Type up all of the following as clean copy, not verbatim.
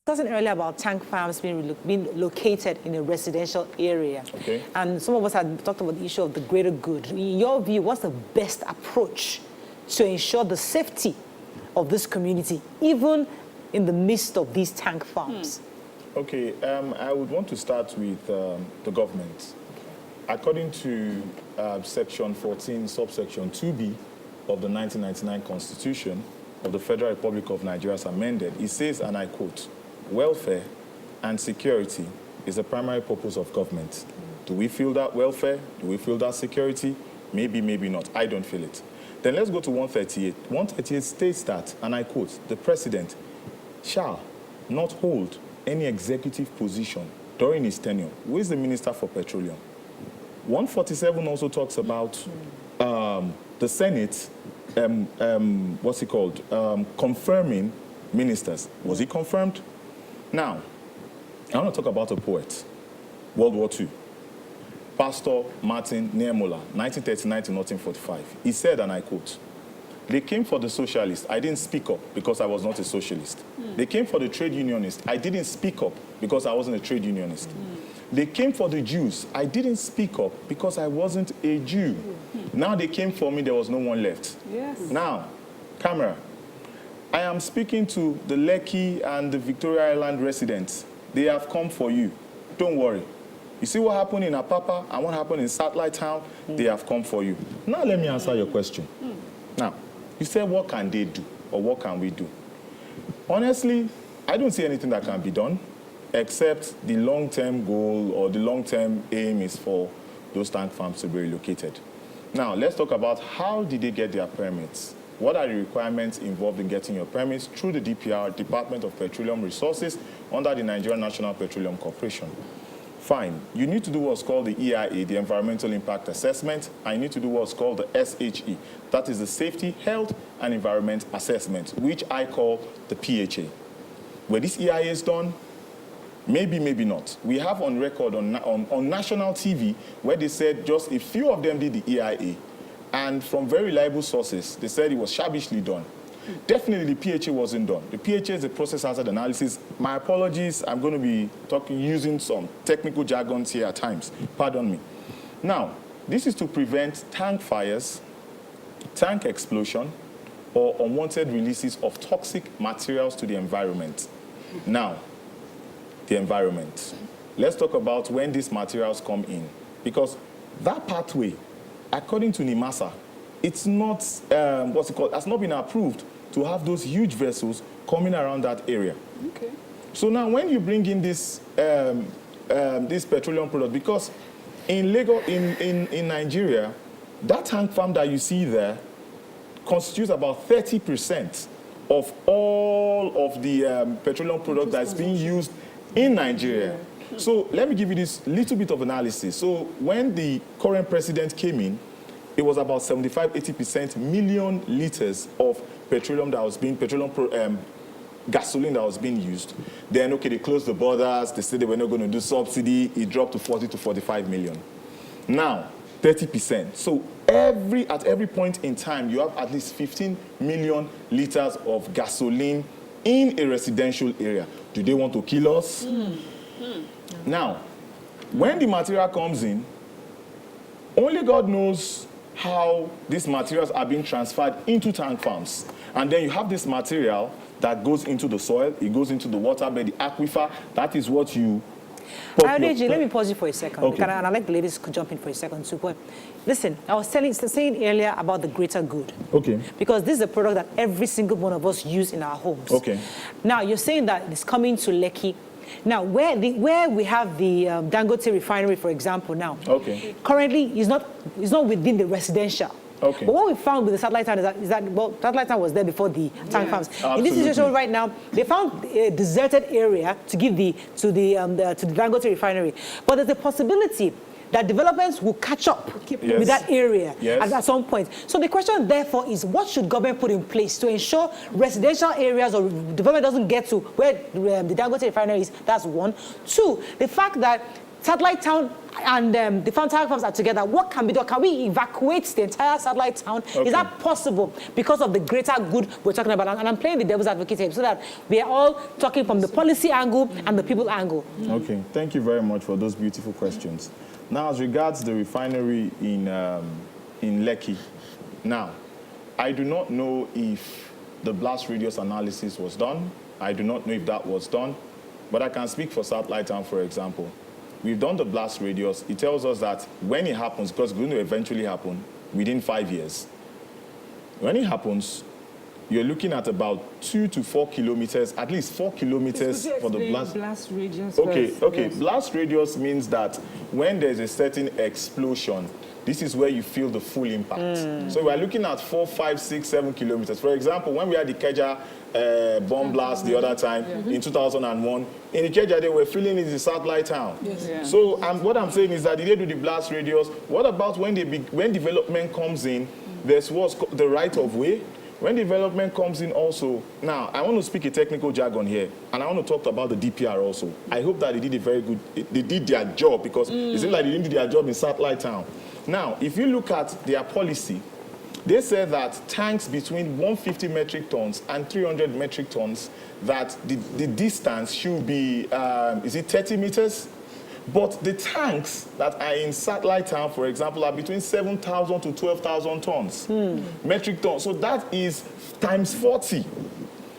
discussing earlier about tank farms being located in a residential area. Okay. And some of us had talked about the issue of the greater good. In your view, what's the best approach to ensure the safety of this community, even in the midst of these tank farms? Okay, I would want to start with the government. According to Section 14, subsection 2B of the 1999 Constitution of the Federal Republic of Nigeria as amended, it says, and I quote, "Welfare and security is the primary purpose of government." Do we feel that welfare? Do we feel that security? Maybe, maybe not. I don't feel it. Then let's go to 138. 138 states that, and I quote, "The president shall not hold any executive position during his tenure." Who is the Minister for Petroleum? 147 also talks about the Senate, what's it called, confirming ministers. Was he confirmed? Now, I want to talk about a poet, World War II. Pastor Martin Niemöller, 1939 to 1945. He said, and I quote, "They came for the socialists. I didn't speak up because I was not a socialist. They came for the trade unionists. I didn't speak up because I wasn't a trade unionist. They came for the Jews. I didn't speak up because I wasn't a Jew. Now they came for me, there was no one left." Yes. Now, camera, I am speaking to the Lekki and the Victoria Island residents. They have come for you. Don't worry. You see what happened in Apapa and what happened in Satellite Town? They have come for you. Now let me answer your question. Now, you said, what can they do or what can we do? Honestly, I don't see anything that can be done except the long-term goal or the long-term aim is for those tank farms to be relocated. Now, let's talk about how did they get their permits? What are the requirements involved in getting your permits? Through the DPR, Department of Petroleum Resources, under the Nigerian National Petroleum Corporation. Fine. You need to do what's called the EIA, the Environmental Impact Assessment, and you need to do what's called the SHE. That is the Safety, Health, and Environment Assessment, which I call the PHA. Were these EIAs done? Maybe, maybe not. We have on record on national TV where they said just a few of them did the EIA. And from very reliable sources, they said it was shabbishly done. Definitely, the PHA wasn't done. The PHA is a process hazard analysis. My apologies, I'm going to be using some technical jargons here at times. Pardon me. Now, this is to prevent tank fires, tank explosion, or unwanted releases of toxic materials to the environment. Now, the environment. Let's talk about when these materials come in. Because that pathway, according to NIMASA, it's not, has not been approved to have those huge vessels coming around that area. Okay. So now when you bring in this petroleum product, because in Lagos, in Nigeria, that tank farm that you see there constitutes about 30% of all of the petroleum product that's being used in Nigeria. So let me give you this little bit of analysis. So when the current president came in, it was about 75–80% million liters of petroleum that was being, gasoline that was being used. Then, okay, they closed the borders. They said they were not going to do subsidy. It dropped to 40 to 45 million. Now, 30%. So at every point in time, you have at least 15 million liters of gasoline in a residential area. Do they want to kill us? Now, when the material comes in, only God knows how these materials are being transferred into tank farms. And then you have this material that goes into the soil, it goes into the waterbed, the aquifer. That is what you... Ayodeji, let me pause you for a second. Okay. And I'd like the ladies to jump in for a second too. But listen, I was saying earlier about the greater good. Okay. Because this is a product that every single one of us use in our homes. Okay. Now, you're saying that it's coming to Lekki. Now, where we have the Dangote refinery, for example, now, okay, currently is not within the residential. Okay. But what we found with the satellite town is that well, satellite town was there before the tank farms. Absolutely. In this situation right now, they found a deserted area to give to the Dangote refinery. But there's a possibility that developments will catch up with that area at some point. So the question, therefore, is what should government put in place to ensure residential areas or development doesn't get to where the Dangote refinery is? That's one. Two, the fact that Satellite town and the tank farms are together. What can be done? Can we evacuate the entire satellite town? Okay. Is that possible because of the greater good we're talking about? And I'm playing the devil's advocate here so that we are all talking from the policy angle and the people angle. Okay, thank you very much for those beautiful questions. Now, as regards the refinery in Lekki, now, I do not know if the blast radius analysis was done. I do not know if that was done, but I can speak for Satellite Town, for example. We've done the blast radius. It tells us that when it happens, because it's going to eventually happen within 5 years, when it happens, you're looking at about 2 to 4 kilometers, at least 4 kilometers for the blast radius. Okay, first. okay. Yes. Blast radius means that when there's a certain explosion, this is where you feel the full impact. So we're looking at 4, 5, 6, 7 kilometers. For example, when we had the Ikeja bomb blast the other time in 2001, in Ikeja they were feeling it's a satellite town. Yes. Yeah. So what I'm saying is that they do the blast radius. What about when when development comes in? There's what's called the right of way. When development comes in also, now I want to speak a technical jargon here, and I want to talk about the DPR also. I hope that they did a very good, they did their job, because it seems like they didn't do their job in Satellite Town. Now, if you look at their policy, they said that tanks between 150 metric tons and 300 metric tons, that the distance should be, is it 30 meters? But the tanks that are in Satellite Town, for example, are between 7,000 to 12,000 tons, metric tons. So that is times 40.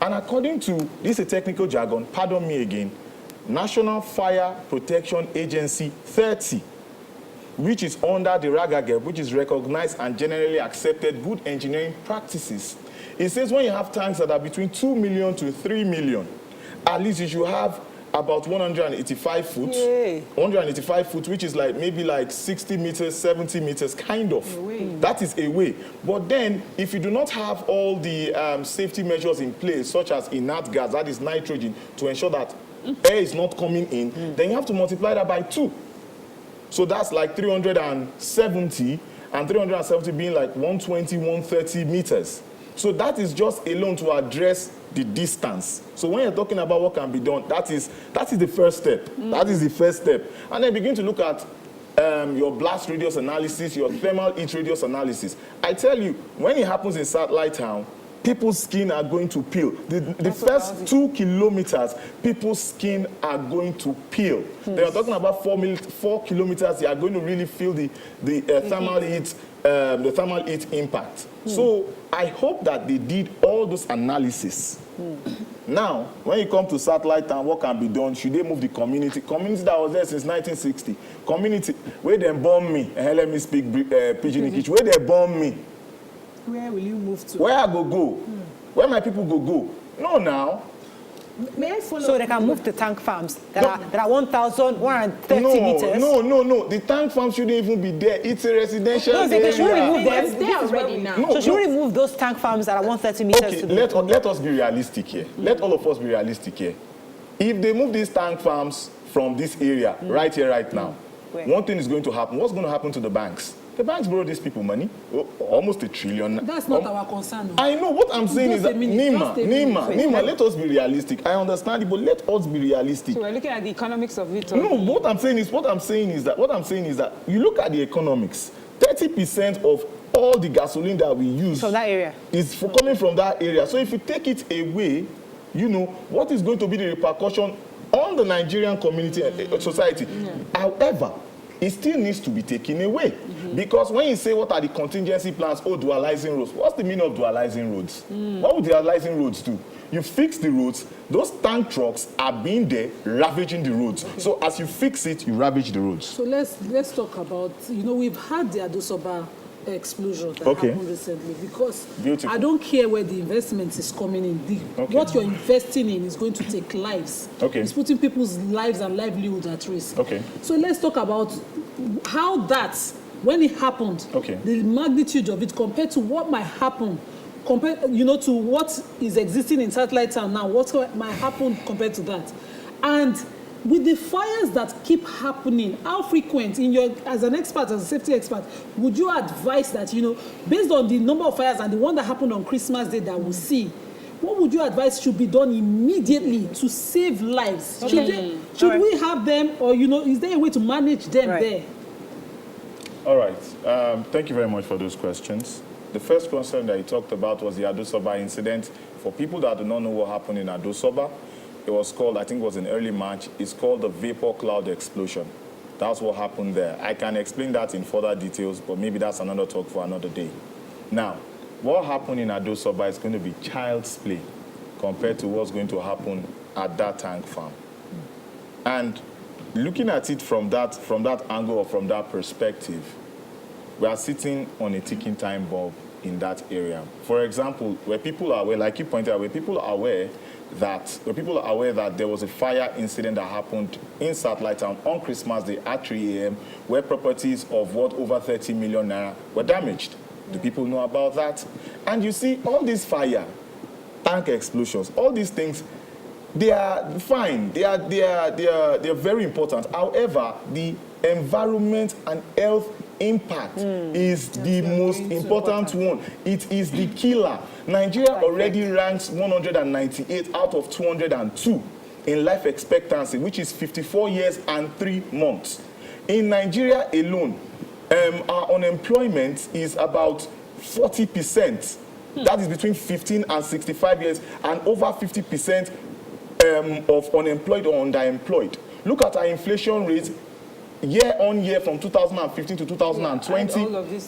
And according to, this is a technical jargon, pardon me again, National Fire Protection Agency 30, which is under the RAGAGEB, which is recognized and generally accepted good engineering practices. It says when you have tanks that are between 2 million to 3 million, at least you should have about 185 foot, 185 foot, which is like maybe like 60 meters, 70 meters, kind of. That is a way. But then, if you do not have all the safety measures in place, such as inert gas, that is nitrogen, to ensure that air is not coming in, then you have to multiply that by 2. So that's like 370, and 370 being like 120, 130 meters. So that is just alone to address the distance. So when you're talking about what can be done, that is the first step. That is the first step. And then begin to look at your blast radius analysis, your thermal heat radius analysis. I tell you, when it happens in Satellite Town, people's skin are going to peel. The first 2 kilometers, people's skin are going to peel. They are talking about 4 kilometers. They are going to really feel the thermal heat. The thermal heat impact. So I hope that they did all those analysis. Now, when you come to Satellite Town, what can be done? Should they move the community? Community that was there since 1960. Community, where they bomb me. Let me speak Pidgin English. Where they bomb me. Where will you move to? Where I go? Where my people go? No, now. May I follow? So they can move to tank farms that are 1,130 meters? No. The tank farm shouldn't even be there. It's a residential area. They should remove them. It's there already now. So should we remove those tank farms that are 130 meters? Okay, let us be realistic here. Let all of us be realistic here. If they move these tank farms from this area, right here, right now, one thing is going to happen. What's going to happen to the banks? The banks borrow these people money, almost $1 trillion. That's not our concern. I know. What I'm saying is that, Nima, let us be realistic. I understand it, but let us be realistic. So we're looking at the economics of it. No, what I'm saying is that you look at the economics. 30% of all the gasoline that we use from that area is coming from that area. So if you take it away, you know what is going to be the repercussion on the Nigerian community and society. However, it still needs to be taken away. Because when you say what are the contingency plans, dualizing roads, what's the meaning of dualizing roads? What would dualizing roads do? You fix the roads, those tank trucks are being there, ravaging the roads. So as you fix it, you ravage the roads. So let's talk about, we've had the Adosoba explosion that happened recently, because I don't care where the investment is coming in. What you're investing in is going to take lives. It's putting people's lives and livelihoods at risk. So let's talk about how that, when it happened, the magnitude of it compared to what might happen, compared, to what is existing in Satellite Town now, what might happen compared to that. And with the fires that keep happening, how frequent, as an expert, as a safety expert, would you advise that, based on the number of fires and the one that happened on Christmas Day that we see, what would you advise should be done immediately to save lives? Should we have them, or is there a way to manage them there? All right. Thank you very much for those questions. The first question that you talked about was the Adosoba incident. For people that do not know what happened in Adosoba, it was called, I think it was in early March, it's called the vapor cloud explosion. That's what happened there. I can explain that in further details, but maybe that's another talk for another day. Now, what happened in Adosoba is going to be child's play compared to what's going to happen at that tank farm. And looking at it from that angle or from that perspective, we are sitting on a ticking time bomb in that area. For example, where people are aware, like you pointed out, where people are aware that there was a fire incident that happened in Satellite Town on Christmas Day at 3 a.m. where properties of over 30 million naira were damaged. Do people know about that? And you see, all these fire, tank explosions, all these things, they are fine. They are very important. However, the environment and health impact is the most important one. It is the killer. Nigeria already ranks 198 out of 202 in life expectancy, which is 54 years and 3 months. In Nigeria alone, our unemployment is about 40%. That is between 15 and 65 years, and over 50% of unemployed or underemployed. Look at our inflation rate year on year from 2015 to 2020.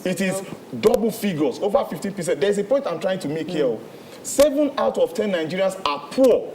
It is double figures, over 50%. There's a point I'm trying to make here. 7 out of 10 Nigerians are poor.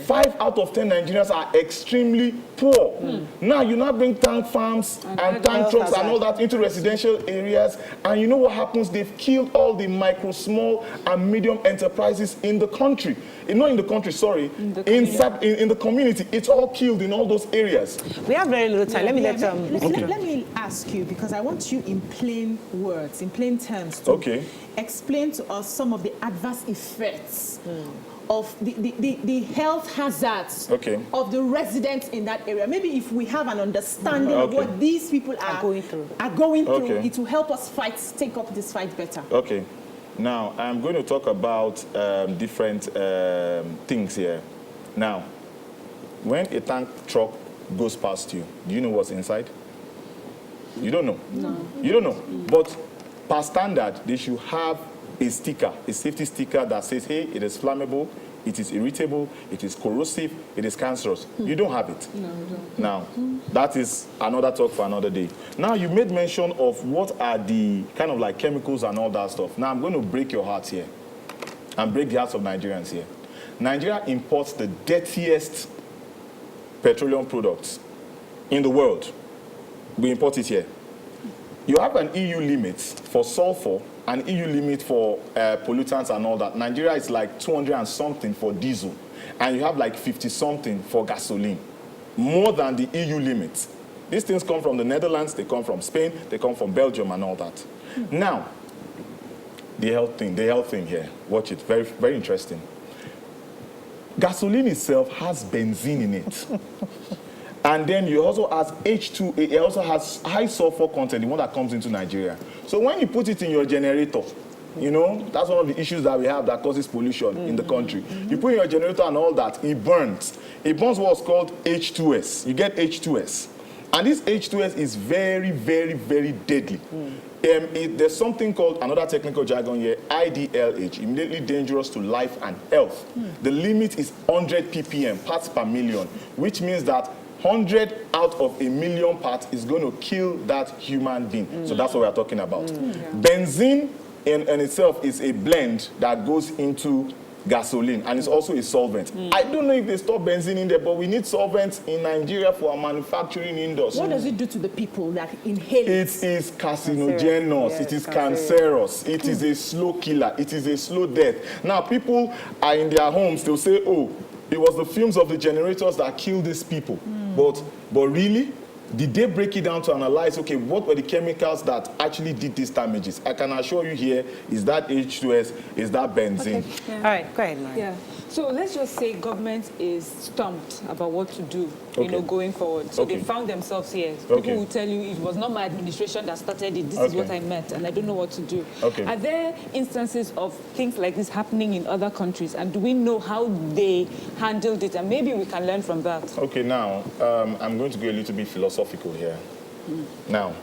5 out of 10 Nigerians are extremely poor. Now, you now bring tank farms and tank trucks and all that into residential areas, and you know what happens? They've killed all the micro, small, and medium enterprises in the country. Not in the country, sorry. In the community. It's all killed in all those areas. We have very little time. Let me ask you, because I want you in plain words, in plain terms, to explain to us some of the adverse effects of the health hazards of the residents in that area. Maybe if we have an understanding of what these people are going through, it will help us take up this fight better. Okay. Now, I'm going to talk about different things here. Now, when a tank truck goes past you, do you know what's inside? You don't know. No. You don't know. But per standard, they should have a sticker, a safety sticker that says, hey, it is flammable, it is irritable, it is corrosive, it is cancerous. You don't have it. No, we don't. Now, that is another talk for another day. Now, you made mention of what are the kind of like chemicals and all that stuff. Now, I'm going to break your heart here and break the hearts of Nigerians here. Nigeria imports the dirtiest petroleum products in the world. We import it here. You have an EU limit for sulfur, an EU limit for pollutants and all that. Nigeria is like 200 and something for diesel, and you have like 50 something for gasoline, more than the EU limit. These things come from the Netherlands, they come from Spain, they come from Belgium and all that. Now, the health thing here, watch it, very, very interesting. Gasoline itself has benzene in it. And then you also has H2, it also has high sulfur content, the one that comes into Nigeria. So when you put it in your generator, you know, that's one of the issues that we have that causes pollution in the country. You put in your generator and all that, it burns. It burns what's called H2S. You get H2S. And this H2S is very, very, very deadly. There's something called, another technical jargon here, IDLH, immediately dangerous to life and health. The limit is 100 ppm, parts per million, which means that 100 out of a million parts is going to kill that human being. So that's what we're talking about. Benzene in itself is a blend that goes into gasoline, and it's also a solvent. I don't know if they store benzene in there, but we need solvents in Nigeria for our manufacturing industry. What does it do to the people that inhale it? It is carcinogenous, it is cancerous, it is a slow killer, it is a slow death. Now, people are in their homes, they'll say, oh, it was the fumes of the generators that killed these people. But really, did they break it down to analyze, okay, what were the chemicals that actually did these damages? I can assure you here, is that H2S, is that benzene. All right, go ahead, Maria. Yeah. So let's just say government is stumped about what to do, going forward. So they found themselves here. People will tell you, it was not my administration that started it. This is what I meant, and I don't know what to do. Are there instances of things like this happening in other countries, and do we know how they handled it? And maybe we can learn from that. Okay, now, I'm going to go a little bit philosophical here. Now,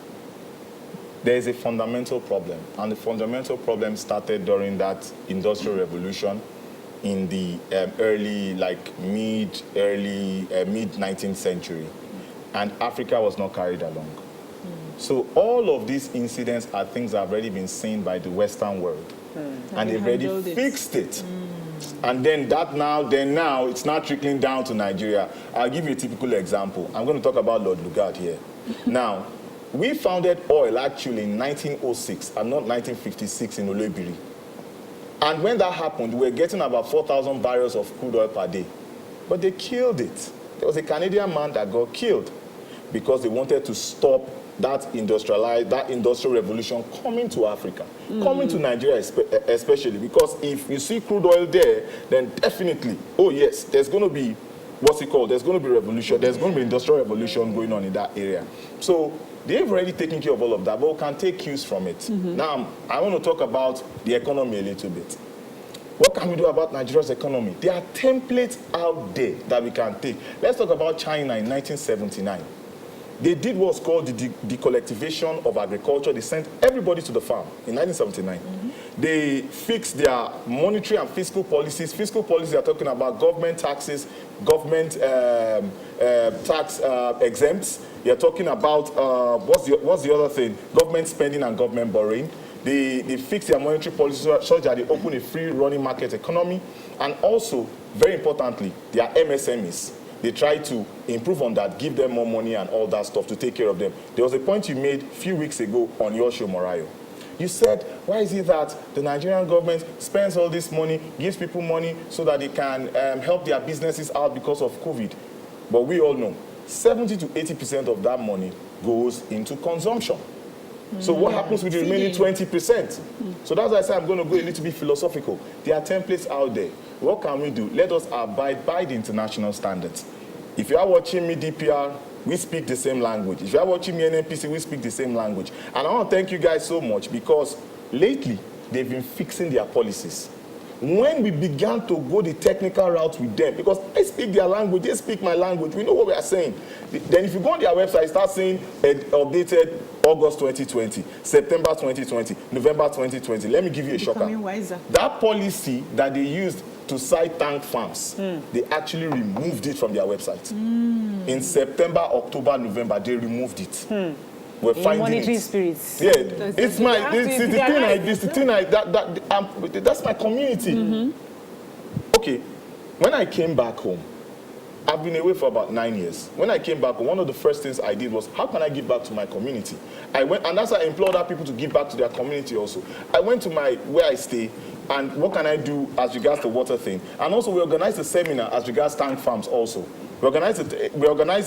there is a fundamental problem, and the fundamental problem started during that Industrial Revolution in the mid-19th century, and Africa was not carried along. So all of these incidents are things that have already been seen by the Western world, and they've already fixed it. And then now it's not trickling down to Nigeria. I'll give you a typical example. I'm going to talk about Lord Lugard here. Now, we founded oil actually in 1906 and not 1956 in Olebiri. And when that happened, we were getting about 4,000 barrels of crude oil per day. But they killed it. There was a Canadian man that got killed because they wanted to stop that industrial revolution coming to Africa, coming to Nigeria especially, because if you see crude oil there, then definitely, oh yes, there's going to be, there's going to be revolution, there's going to be industrial revolution going on in that area. So they've already taken care of all of that, but we can take cues from it. Now, I want to talk about the economy a little bit. What can we do about Nigeria's economy? There are templates out there that we can take. Let's talk about China in 1979. They did what's called the decollectivization of agriculture. They sent everybody to the farm in 1979. They fixed their monetary and fiscal policies. Fiscal policies are talking about government taxes, government tax exempts. You're talking about, what's the other thing? Government spending and government borrowing. They fix their monetary policies such that they open a free-running market economy. And also, very importantly, their MSMEs. They try to improve on that, give them more money and all that stuff to take care of them. There was a point you made a few weeks ago on your show, Morayo. You said, why is it that the Nigerian government spends all this money, gives people money so that they can help their businesses out because of COVID? But we all know, 70 to 80% of that money goes into consumption. So what happens with the remaining 20%? So that's why I say I'm going to go a little bit philosophical. There are templates out there. What can we do? Let us abide by the international standards. If you are watching me DPR, we speak the same language. If you are watching me NNPC, we speak the same language. And I want to thank you guys so much because lately they've been fixing their policies. When we began to go the technical route with them, because I speak their language, they speak my language, we know what we are saying. Then if you go on their website, start saying updated August 2020, September 2020, November 2020. Let me give you a shocker. That policy that they used to cite tank farms, they actually removed it from their website. In September, October, November, they removed it. We're finding monetary spirits. Yeah, it's the thing. That's my community. Okay, when I came back home, I've been away for about 9 years. When I came back home, one of the first things I did was, how can I give back to my community? I went, and that's why I implored other people to give back to their community also. I went to where I stay, and what can I do as regards the water thing? And also, we organized a seminar as regards tank farms also. We organized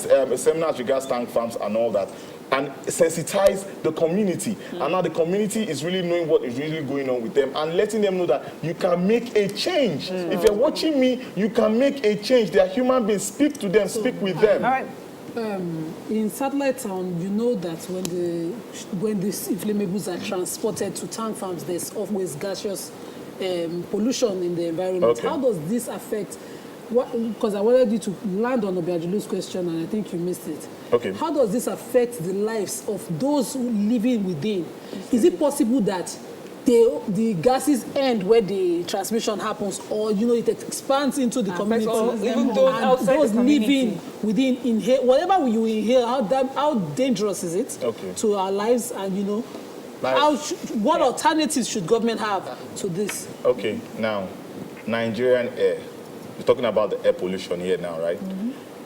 a seminar as regards tank farms and all that, and sensitize the community. And now the community is really knowing what is really going on with them and letting them know that you can make a change. If you're watching me, you can make a change. They are human beings. Speak to them, speak with them. All right. In Satellite Town, you know that when these inflammables are transported to tank farms, there's always gaseous pollution in the environment. Okay. How does this affect? Because I wanted you to land on Obiajilu's question, and I think you missed it. Okay. How does this affect the lives of those living within? Is it possible that the gases end where the transmission happens, or it expands into the community? Even those living within inhale, whatever you inhale, how dangerous is it to our lives? And what alternatives should government have to this? Okay, now Nigerian air. We're talking about the air pollution here now, right?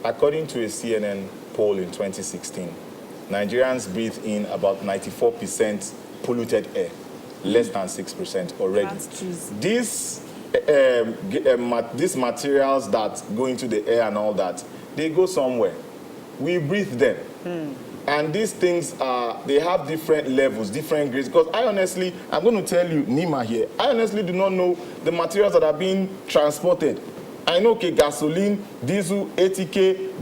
According to a CNN poll in 2016, Nigerians breathe in about 94% polluted air, less than 6% already. These materials that go into the air and all that, they go somewhere. We breathe them. And these things they have different levels, different grades. Because I'm going to tell you, Nima here, I honestly do not know the materials that are being transported. I know, okay, gasoline, diesel, ATK,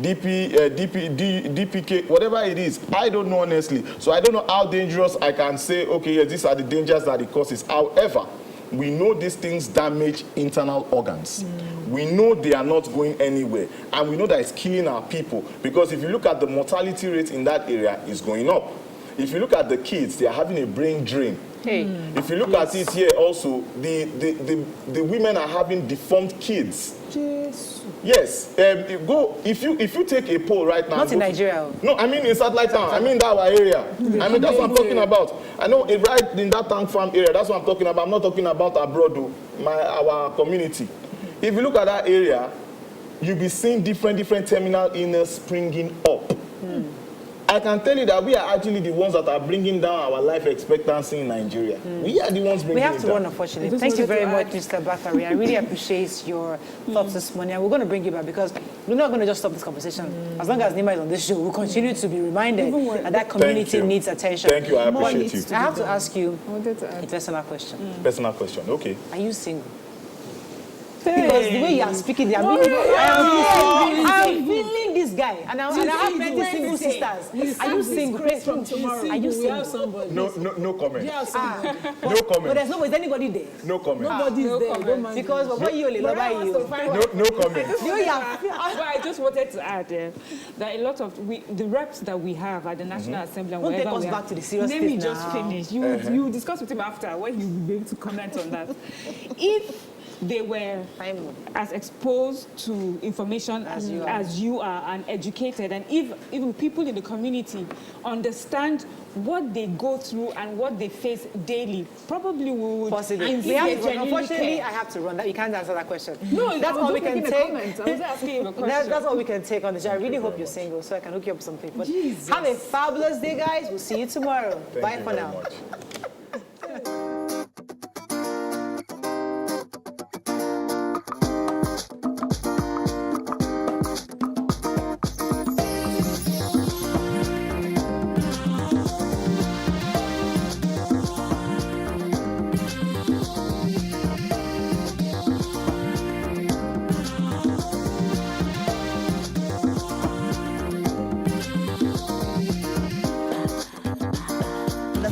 DPK, whatever it is. I don't know, honestly. So I don't know how dangerous I can say, okay, yes, these are the dangers that it causes. However, we know these things damage internal organs. We know they are not going anywhere. And we know that it's killing our people. Because if you look at the mortality rate in that area, it's going up. If you look at the kids, they are having a brain drain. If you look at it here also, the women are having deformed kids. Yes. If you take a poll right now. Not in Nigeria. No, I mean in satellite town. I mean that our area. I mean that's what I'm talking about. I know right in that tank farm area. That's what I'm talking about. I'm not talking about abroad, though. Our community. If you look at that area, you'll be seeing different terminal illness springing up. I can tell you that we are actually the ones that are bringing down our life expectancy in Nigeria. We are the ones bringing it down. We have to run, unfortunately. Thank you very much, Mr. Bakare. I really appreciate your thoughts this morning. And we're going to bring you back because we're not going to just stop this conversation. As long as Nima is on this show, we'll continue to be reminded that community needs attention. Thank you. I appreciate you. I have to ask you a personal question. Personal question. Okay. Are you single? Because the way you are speaking, I'm feeling this guy, and I have plenty single sisters. Are you single? Are you single? No comment. No comment. But there's nobody. Is anybody there? No comment. Nobody's there. Because what you only love you. No comment. But I just wanted to add that a lot of the reps that we have at the National Assembly and wherever take us back to the serious let me thing just now. finish. You discuss with him after when you will be able to comment on that. If they were as exposed to information as you are and educated, and if even people in the community understand what they go through and what they face daily, probably we would. Possibly. Unfortunately, I have to run. You can't answer that question. No, that's all we can take. I was asking you a question. That's all we can take on the show. I really hope you're single so I can hook you up with something. But have a fabulous day, guys. We'll see you tomorrow. Bye for now.